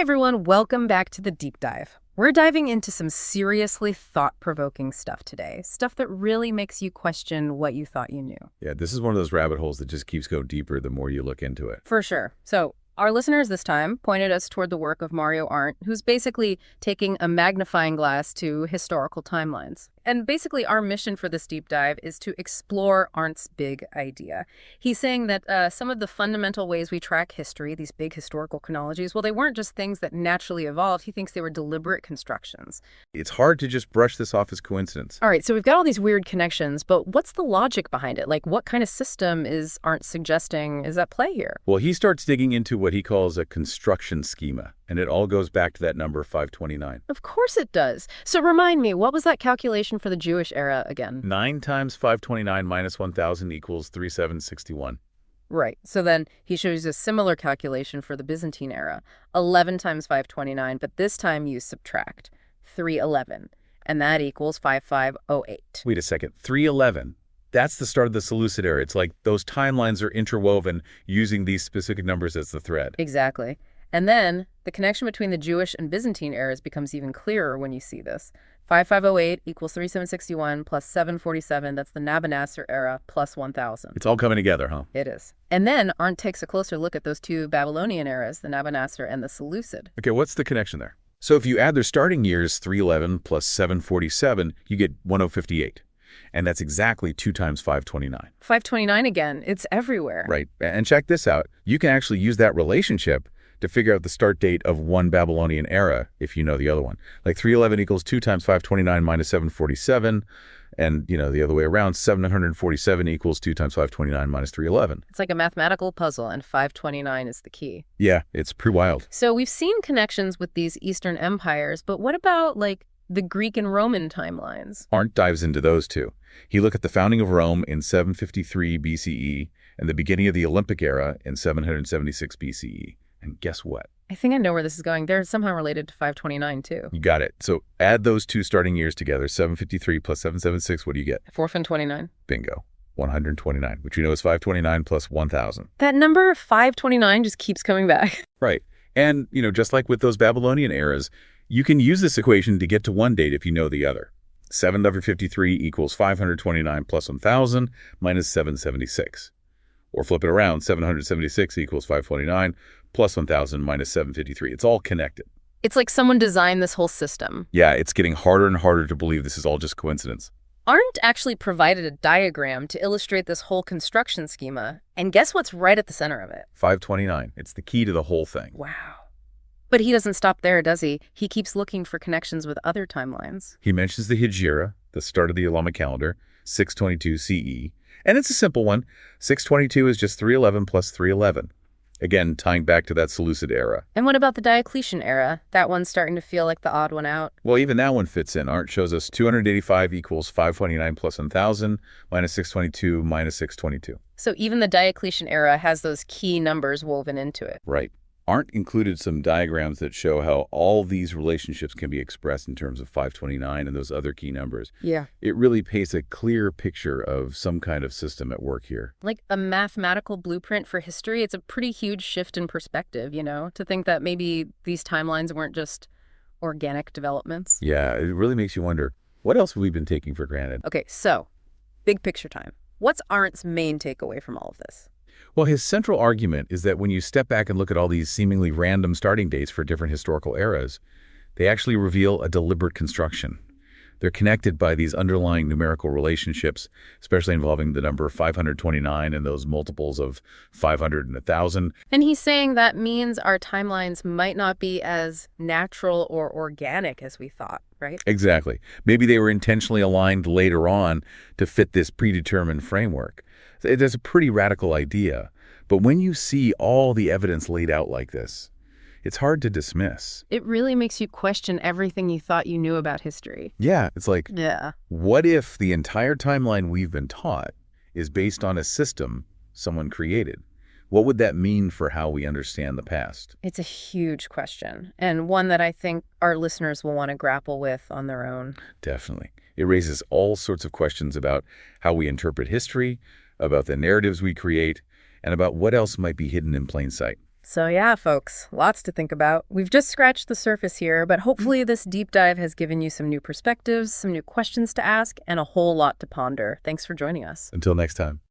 everyone, welcome back to the deep dive. We're diving into some seriously thought-provoking stuff today, stuff that really makes you question what you thought you knew. Yeah, this is one of those rabbit holes that just keeps going deeper the more you look into it. For sure. So our listeners this time pointed us toward the work of Mario Arndt, who's basically taking a magnifying glass to historical timelines. And basically our mission for this deep dive is to explore Arndt's big idea. He's saying that some of the fundamental ways we track history, these big historical chronologies, well, they weren't just things that naturally evolved. He thinks they were deliberate constructions. It's hard to just brush this off as coincidence. All right, so we've got all these weird connections, but what's the logic behind it? Like, what kind of system is Arndt suggesting is at play here? Well, he starts digging into what he calls a construction schema, and it all goes back to that number 529. Of course it does. So remind me, what was that calculation for the Jewish era again? 9 times 529 minus 1,000 equals 3761. Right. So then he shows a similar calculation for the Byzantine era. 11 times 529, but this time you subtract 311, and that equals 5508. Wait a second. 311. That's the start of the Seleucid era. It's like those timelines are interwoven using these specific numbers as the thread. Exactly. And then the connection between the Jewish and Byzantine eras becomes even clearer when you see this. 5508 equals 3761 plus 747, that's the Nabonassar era, plus 1000. It's all coming together, huh? It is. And then Arndt takes a closer look at those two Babylonian eras, the Nabonassar and the Seleucid. Okay, what's the connection there? So if you add their starting years, 311 plus 747, you get 1058. And that's exactly 2 times 529. 529 again. It's everywhere. Right. And check this out. You can actually use that relationship to figure out the start date of one Babylonian era if you know the other one. Like 311 equals 2 times 529 minus 747. And, the other way around, 747 equals 2 times 529 minus 311. It's like a mathematical puzzle, and 529 is the key. Yeah, it's pretty wild. So we've seen connections with these Eastern empires, but what about, the Greek and Roman timelines? Arndt dives into those too. He looked at the founding of Rome in 753 BCE and the beginning of the Olympic era in 776 BCE. And guess what? I think I know where this is going. They're somehow related to 529, too. You got it. So add those two starting years together, 753 plus 776, what do you get? 429. Bingo. 129, which we know is 529 plus 1,000. That number 529 just keeps coming back. Right. And, just like with those Babylonian eras, you can use this equation to get to one date if you know the other. 7 over 53 equals 529 plus 1,000 minus 776. Or flip it around, 776 equals 529 plus 1,000 minus 753. It's all connected. It's like someone designed this whole system. Yeah, it's getting harder and harder to believe this is all just coincidence. Arndt actually provided a diagram to illustrate this whole construction schema. And guess what's right at the center of it? 529. It's the key to the whole thing. Wow. But he doesn't stop there, does he? He keeps looking for connections with other timelines. He mentions the Hijra, the start of the Islamic calendar, 622 CE. And it's a simple one. 622 is just 311 plus 311. Again, tying back to that Seleucid era. And what about the Diocletian era? That one's starting to feel like the odd one out. Well, even that one fits in. Arndt shows us 285 equals 529 plus 1,000 minus 622 minus 622. So even the Diocletian era has those key numbers woven into it. Right. Arndt included some diagrams that show how all these relationships can be expressed in terms of 529 and those other key numbers. Yeah. It really paints a clear picture of some kind of system at work here. Like a mathematical blueprint for history. It's a pretty huge shift in perspective, to think that maybe these timelines weren't just organic developments. Yeah, it really makes you wonder, what else have we been taking for granted? Okay, so big picture time. What's Arndt's main takeaway from all of this? Well, his central argument is that when you step back and look at all these seemingly random starting dates for different historical eras, they actually reveal a deliberate construction. They're connected by these underlying numerical relationships, especially involving the number 529 and those multiples of 500 and 1,000. And he's saying that means our timelines might not be as natural or organic as we thought, right? Exactly. Maybe they were intentionally aligned later on to fit this predetermined framework. It's a pretty radical idea. But when you see all the evidence laid out like this, it's hard to dismiss. It really makes you question everything you thought you knew about history. Yeah, it's like, yeah. What if the entire timeline we've been taught is based on a system someone created? What would that mean for how we understand the past? It's a huge question, and one that I think our listeners will want to grapple with on their own. Definitely. It raises all sorts of questions about how we interpret history, about the narratives we create, and about what else might be hidden in plain sight. So yeah, folks, lots to think about. We've just scratched the surface here, but hopefully this deep dive has given you some new perspectives, some new questions to ask, and a whole lot to ponder. Thanks for joining us. Until next time.